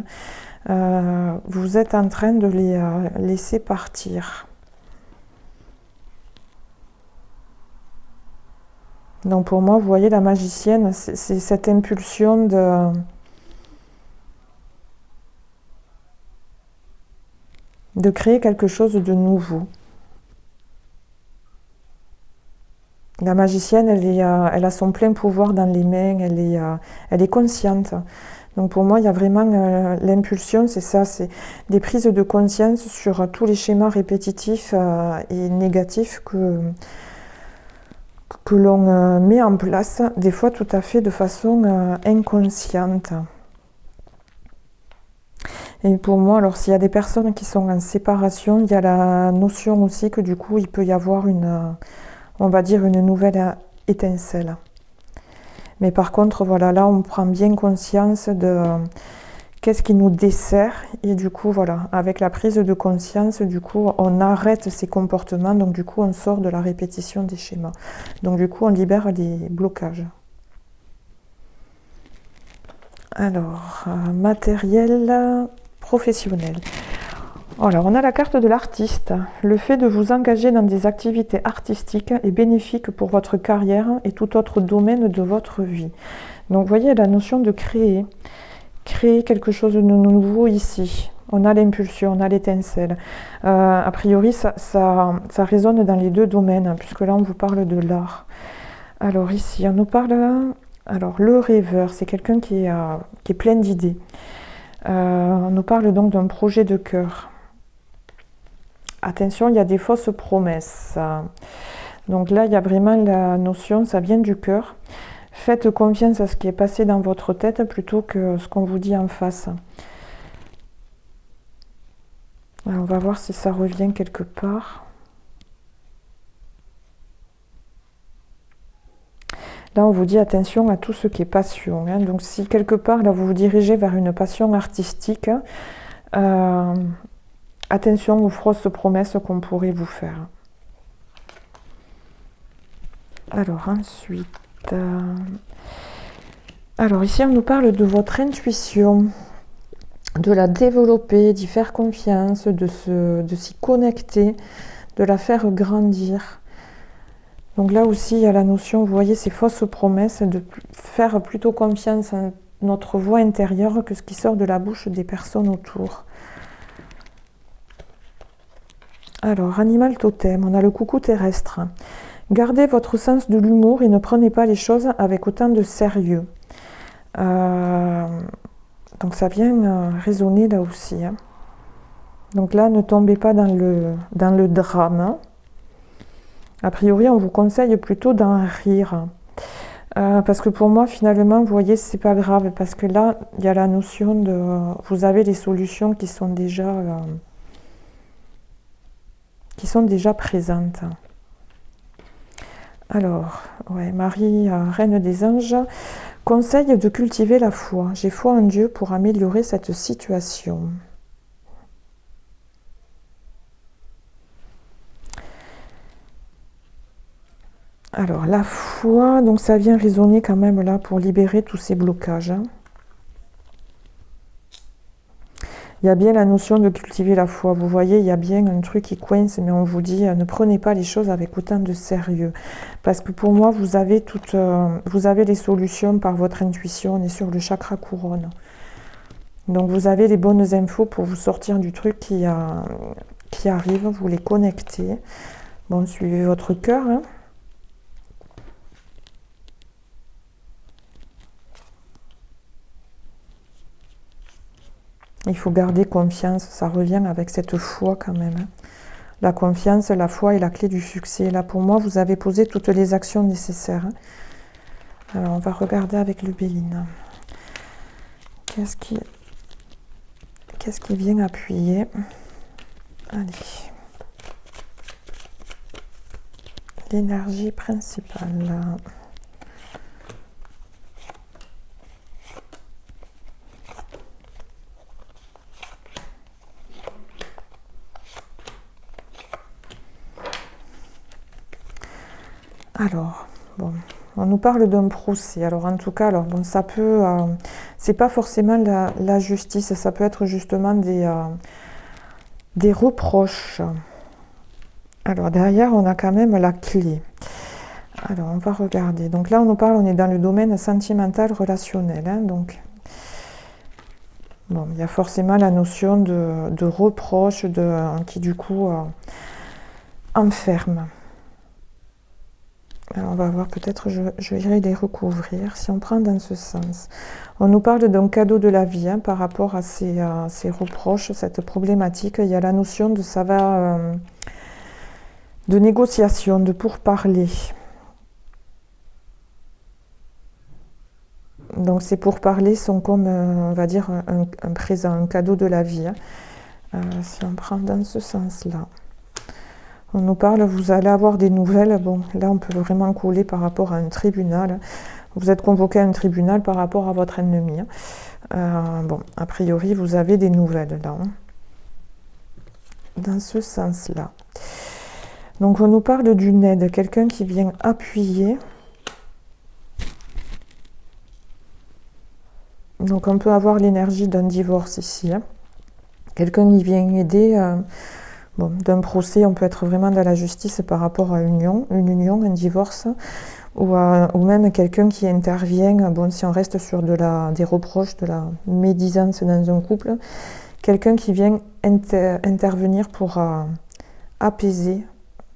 Vous êtes en train de les laisser partir. Donc pour moi, vous voyez, la magicienne, c'est cette impulsion de créer quelque chose de nouveau. La magicienne, elle a son plein pouvoir dans les mains, elle est consciente. Donc pour moi, il y a vraiment l'impulsion, c'est ça, c'est des prises de conscience sur tous les schémas répétitifs et négatifs que l'on met en place, des fois tout à fait de façon inconsciente. Et pour moi, alors s'il y a des personnes qui sont en séparation, il y a la notion aussi que du coup, il peut y avoir on va dire une nouvelle étincelle. Mais par contre, voilà, là, on prend bien conscience de qu'est-ce qui nous dessert. Et du coup, voilà, avec la prise de conscience, du coup, on arrête ces comportements. Donc, du coup, on sort de la répétition des schémas. Donc, du coup, on libère les blocages. Alors, matériel professionnel. Alors, on a la carte de l'artiste. Le fait de vous engager dans des activités artistiques est bénéfique pour votre carrière et tout autre domaine de votre vie. Donc, vous voyez la notion de créer quelque chose de nouveau ici. On a l'impulsion, on a l'étincelle. A priori, ça résonne dans les deux domaines, puisque là, on vous parle de l'art. Alors ici, on nous parle... Alors, le rêveur, c'est quelqu'un qui est plein d'idées. On nous parle donc d'un projet de cœur. Attention, il y a des fausses promesses. Donc là, il y a vraiment la notion, ça vient du cœur. Faites confiance à ce qui est passé dans votre tête plutôt que ce qu'on vous dit en face. Alors, on va voir si ça revient quelque part. Là, on vous dit attention à tout ce qui est passion. Hein. Donc, si quelque part, là, vous vous dirigez vers une passion artistique, attention aux fausses promesses qu'on pourrait vous faire. Alors, ensuite... Alors, ici, on nous parle de votre intuition, de la développer, d'y faire confiance, de s'y connecter, de la faire grandir. Donc là aussi, il y a la notion, vous voyez, ces fausses promesses, de faire plutôt confiance à notre voix intérieure que ce qui sort de la bouche des personnes autour. Alors, animal totem, on a le coucou terrestre. Gardez votre sens de l'humour et ne prenez pas les choses avec autant de sérieux. Donc ça vient résonner là aussi. Hein. Donc là, ne tombez pas dans le drame. Hein. A priori, on vous conseille plutôt d'en rire. Parce que pour moi, finalement, vous voyez, c'est pas grave. Parce que là, il y a la notion de... Vous avez les solutions qui sont déjà présentes. Alors, ouais, Marie, reine des anges, conseille de cultiver la foi. J'ai foi en Dieu pour améliorer cette situation. Alors, la foi, donc ça vient résonner quand même là pour libérer tous ces blocages. Hein. Il y a bien la notion de cultiver la foi. Vous voyez, il y a bien un truc qui coince, mais on vous dit, ne prenez pas les choses avec autant de sérieux. Parce que pour moi, vous avez les solutions par votre intuition. On est sur le chakra couronne. Donc vous avez les bonnes infos pour vous sortir du truc qui arrive, vous les connectez. Bon, suivez votre cœur, hein. Il faut garder confiance, ça revient avec cette foi quand même, hein. La confiance, la foi est la clé du succès. Là, pour moi, vous avez posé toutes les actions nécessaires, hein. Alors, on va regarder avec le Béline. Qu'est-ce qui vient appuyer? Allez. L'énergie principale. Alors, bon, on nous parle d'un procès. Alors, en tout cas, alors, bon, ça peut... c'est pas forcément la justice, ça peut être justement des reproches. Alors, derrière, on a quand même la clé. Alors, on va regarder. Donc là, on nous parle, on est dans le domaine sentimental, relationnel, hein, donc... Bon, il y a forcément la notion de reproche qui, du coup, enferme. Alors on va voir, peut-être je irai les recouvrir. Si on prend dans ce sens, on nous parle d'un cadeau de la vie, hein, par rapport à ces reproches, cette problématique. Il y a la notion de de négociation, de pourparler. Donc ces pourparlers sont comme, on va dire, un présent, un cadeau de la vie, hein. Si on prend dans ce sens-là. On nous parle, vous allez avoir des nouvelles. Bon, là, on peut vraiment coller par rapport à un tribunal. Vous êtes convoqué à un tribunal par rapport à votre ennemi. Bon, a priori, vous avez des nouvelles là, hein, dans ce sens-là. Donc, on nous parle d'une aide, quelqu'un qui vient appuyer. Donc, on peut avoir l'énergie d'un divorce ici, hein. Quelqu'un qui vient aider... Bon, d'un procès, on peut être vraiment dans la justice par rapport à une union, un divorce, ou même quelqu'un qui intervient, bon, si on reste sur des reproches, de la médisance dans un couple, quelqu'un qui vient intervenir pour apaiser,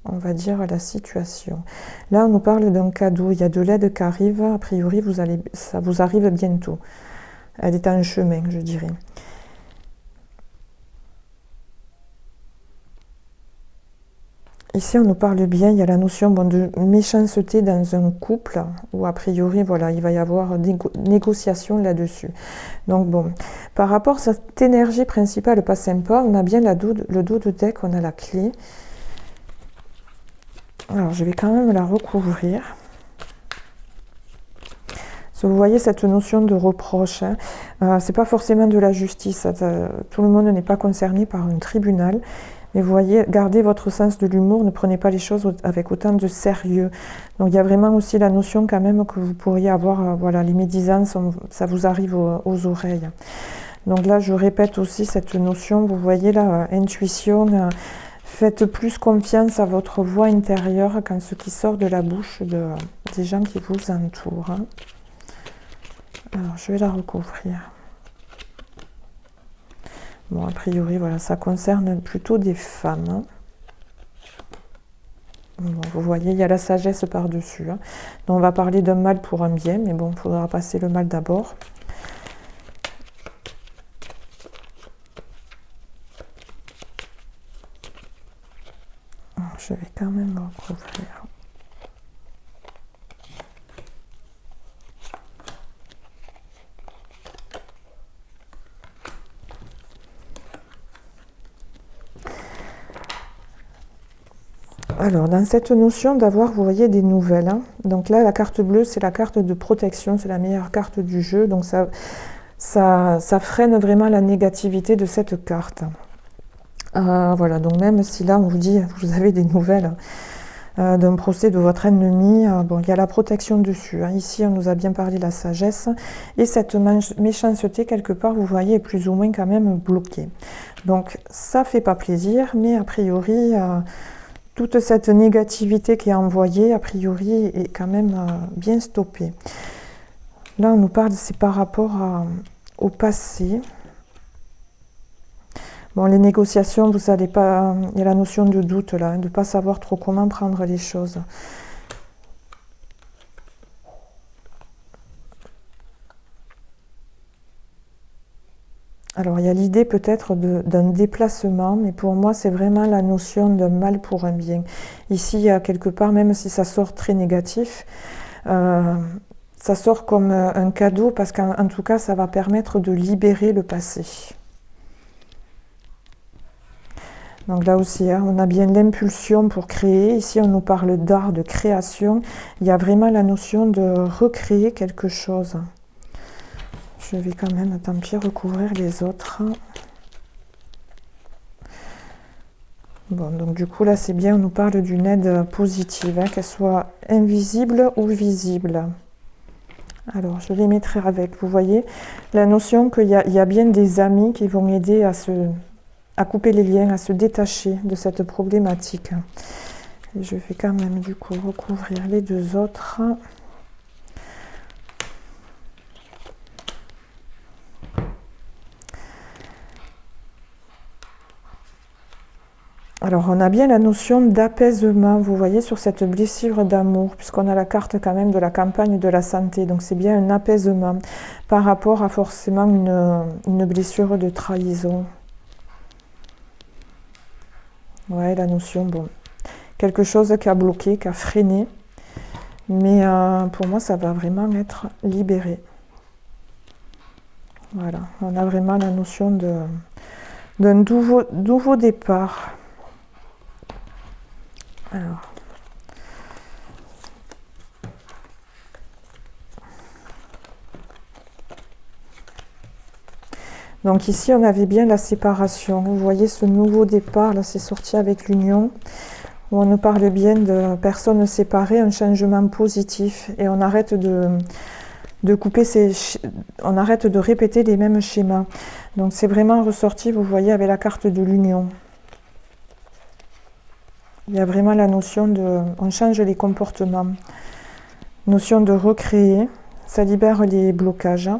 on va dire, la situation. Là, on nous parle d'un cadeau, il y a de l'aide qui arrive, a priori, ça vous arrive bientôt. Elle est en chemin, je dirais. Ici, on nous parle bien, il y a la notion, bon, de méchanceté dans un couple, où a priori, voilà, il va y avoir des négociations là-dessus. Donc bon, par rapport à cette énergie principale pas sympa, on a bien le dos de deck, on a la clé. Alors, je vais quand même la recouvrir. Vous voyez cette notion de reproche, hein. C'est pas forcément de la justice, tout le monde n'est pas concerné par un tribunal. Mais vous voyez, gardez votre sens de l'humour, ne prenez pas les choses avec autant de sérieux. Donc il y a vraiment aussi la notion quand même que vous pourriez avoir, voilà, les médisances, ça vous arrive aux oreilles. Donc là, je répète aussi cette notion, vous voyez là, intuition, faites plus confiance à votre voix intérieure quand ce qui sort de la bouche des gens qui vous entourent, hein. Alors, je vais la recouvrir. Bon, a priori, voilà, ça concerne plutôt des femmes, hein. Bon, vous voyez, il y a la sagesse par-dessus, hein. Donc, on va parler d'un mal pour un bien, mais bon, il faudra passer le mal d'abord. Je vais quand même recouvrir. Alors, dans cette notion d'avoir, vous voyez, des nouvelles, hein. Donc là, la carte bleue, c'est la carte de protection, c'est la meilleure carte du jeu. Donc ça freine vraiment la négativité de cette carte. Voilà, donc même si là, on vous dit, vous avez des nouvelles, d'un procès de votre ennemi. Bon, il y a la protection dessus. Hein. Ici, on nous a bien parlé de la sagesse. Et cette méchanceté, quelque part, vous voyez, est plus ou moins quand même bloquée. Donc, ça fait pas plaisir, mais a priori, toute cette négativité qui est envoyée, a priori, est quand même bien stoppée. Là, on nous parle, c'est par rapport au passé. Bon, les négociations, vous savez pas, il y a la notion de doute là, de ne pas savoir trop comment prendre les choses. Alors, il y a l'idée peut-être d'un déplacement, mais pour moi, c'est vraiment la notion d'un mal pour un bien. Ici, il y a quelque part, même si ça sort très négatif, ça sort comme un cadeau, parce qu'en tout cas, ça va permettre de libérer le passé. Donc là aussi, hein, on a bien l'impulsion pour créer. Ici, on nous parle d'art, de création. Il y a vraiment la notion de recréer quelque chose. Je vais quand même, tant pis, recouvrir les autres. Bon, donc du coup, là, c'est bien, on nous parle d'une aide positive, hein, qu'elle soit invisible ou visible. Alors, je les mettrai avec, vous voyez, la notion qu'il y a bien des amis qui vont aider à couper les liens, à se détacher de cette problématique. Et je vais quand même du coup recouvrir les deux autres. Alors on a bien la notion d'apaisement, vous voyez, sur cette blessure d'amour, puisqu'on a la carte quand même de la campagne de la santé, donc c'est bien un apaisement par rapport à forcément une blessure de trahison. Ouais, la notion, bon, quelque chose qui a bloqué, qui a freiné, mais pour moi, ça va vraiment être libéré. Voilà, on a vraiment la notion d'un nouveau départ. Alors. Donc ici, on avait bien la séparation. Vous voyez ce nouveau départ, là, c'est sorti avec l'union, où on nous parle bien de personnes séparées, un changement positif, et on arrête de couper on arrête de répéter les mêmes schémas. Donc c'est vraiment ressorti, vous voyez, avec la carte de l'union. Il y a vraiment la notion on change les comportements. Notion de recréer, ça libère les blocages.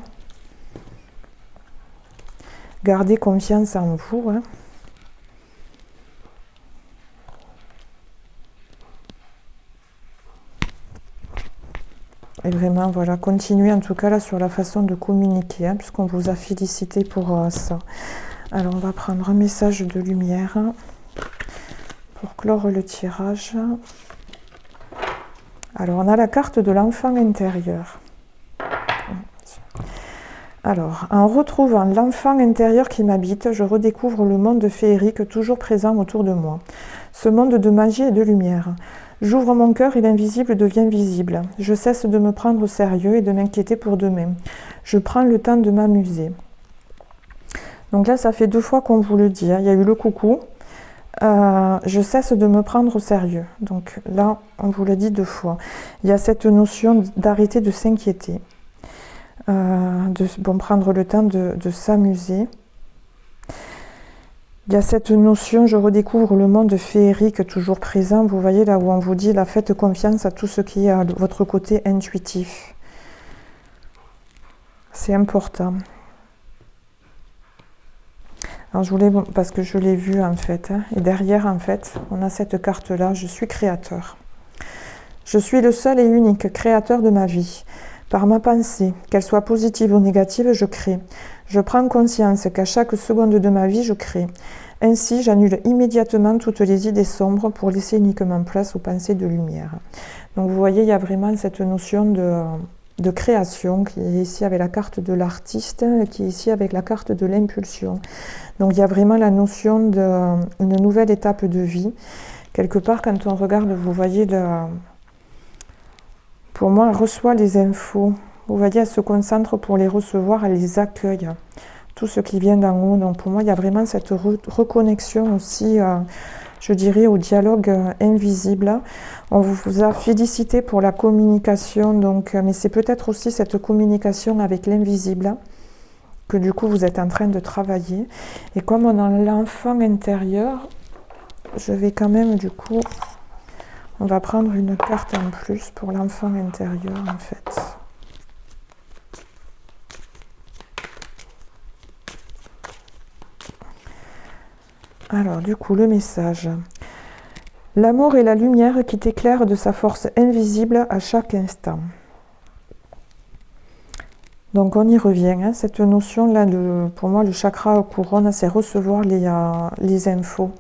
Gardez confiance en vous. Hein. Et vraiment, voilà, continuez en tout cas là sur la façon de communiquer, hein, puisqu'on vous a félicité pour ça. Alors, on va prendre un message de lumière pour clore le tirage. Alors, on a la carte de l'enfant intérieur. Alors, en retrouvant l'enfant intérieur qui m'habite, je redécouvre le monde féerique toujours présent autour de moi. Ce monde de magie et de lumière. J'ouvre mon cœur et l'invisible devient visible. Je cesse de me prendre au sérieux et de m'inquiéter pour demain. Je prends le temps de m'amuser. Donc là, ça fait 2 fois qu'on vous le dit. Hein. Il y a eu le coucou. Je cesse de me prendre au sérieux. Donc là, on vous le dit 2 fois. Il y a cette notion d'arrêter de s'inquiéter. Prendre le temps de s'amuser. Il y a cette notion, je redécouvre le monde féerique toujours présent. Vous voyez là où on vous dit, faites confiance à tout ce qui est à votre côté intuitif. C'est important. Alors je voulais, parce que je l'ai vu en fait, hein, et derrière en fait, on a cette carte-là, je suis créateur. Je suis le seul et unique créateur de ma vie. Par ma pensée, qu'elle soit positive ou négative, je crée. Je prends conscience qu'à chaque seconde de ma vie, je crée. Ainsi, j'annule immédiatement toutes les idées sombres pour laisser uniquement place aux pensées de lumière. Donc vous voyez, il y a vraiment cette notion de création qui est ici avec la carte de l'artiste, qui est ici avec la carte de l'impulsion. Donc il y a vraiment la notion d'une nouvelle étape de vie. Quelque part, quand on regarde, vous voyez, pour moi, elle reçoit les infos. Vous voyez, elle se concentre pour les recevoir, elle les accueille. Tout ce qui vient d'en haut. Donc pour moi, il y a vraiment cette reconnexion aussi. je dirais, au dialogue invisible. On vous a félicité pour la communication, donc, mais c'est peut-être aussi cette communication avec l'invisible que du coup vous êtes en train de travailler. Et comme on a l'enfant intérieur, je vais quand même du coup, on va prendre une carte en plus pour l'enfant intérieur en fait. Alors, du coup, le message. L'amour est la lumière qui t'éclaire de sa force invisible à chaque instant. Donc, on y revient. Hein, cette notion-là, pour moi, le chakra couronne, c'est recevoir les infos.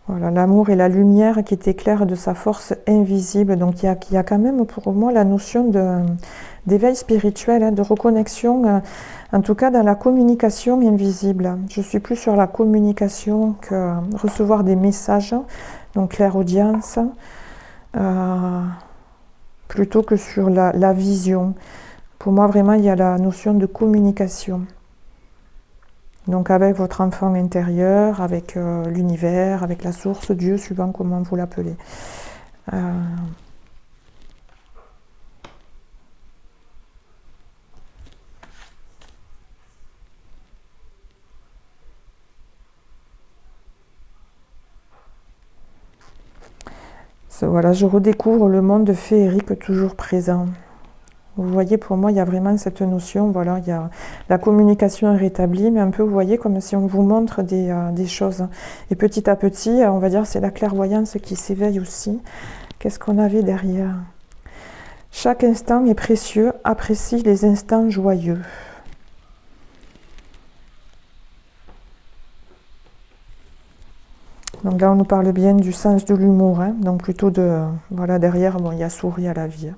Voilà, l'amour est la lumière qui t'éclaire de sa force invisible. Donc, il y a quand même pour moi la notion d'éveil spirituel, hein, de reconnexion, en tout cas dans la communication invisible. Je suis plus sur la communication que recevoir des messages, donc clairaudience, plutôt que sur la vision. Pour moi, vraiment, il y a la notion de communication. Donc avec votre enfant intérieur, avec l'univers, avec la source, Dieu, suivant comment vous l'appelez. Voilà, je redécouvre le monde féerique toujours présent. Vous voyez, pour moi, il y a vraiment cette notion, voilà, il y a la communication est rétablie, mais un peu, vous voyez, comme si on vous montre des choses. Et petit à petit, on va dire, c'est la clairvoyance qui s'éveille aussi. Qu'est-ce qu'on avait derrière? Chaque instant est précieux, apprécie les instants joyeux. Donc là, on nous parle bien du sens de l'humour, hein, donc plutôt de, voilà, derrière, bon, il y a sourire à la vie.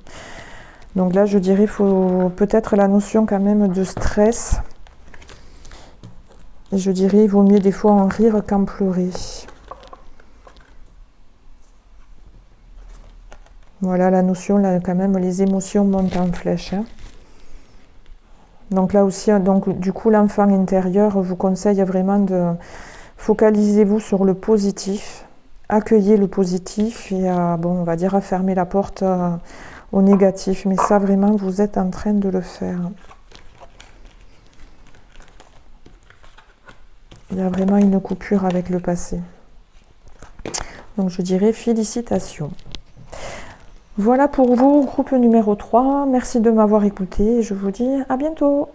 Donc là, je dirais, il faut peut-être la notion quand même de stress. Et je dirais, il vaut mieux des fois en rire qu'en pleurer. Voilà la notion, là, quand même, les émotions montent en flèche. Hein. Donc là aussi, donc, du coup, l'enfant intérieur vous conseille vraiment de focalisez-vous sur le positif, accueillez le positif et, bon, on va dire, fermer la porte au négatif, mais ça vraiment vous êtes en train de le faire. Il y a vraiment une coupure avec le passé. Donc je dirais félicitations. Voilà pour vous, groupe numéro 3. Merci de m'avoir écouté et je vous dis à bientôt.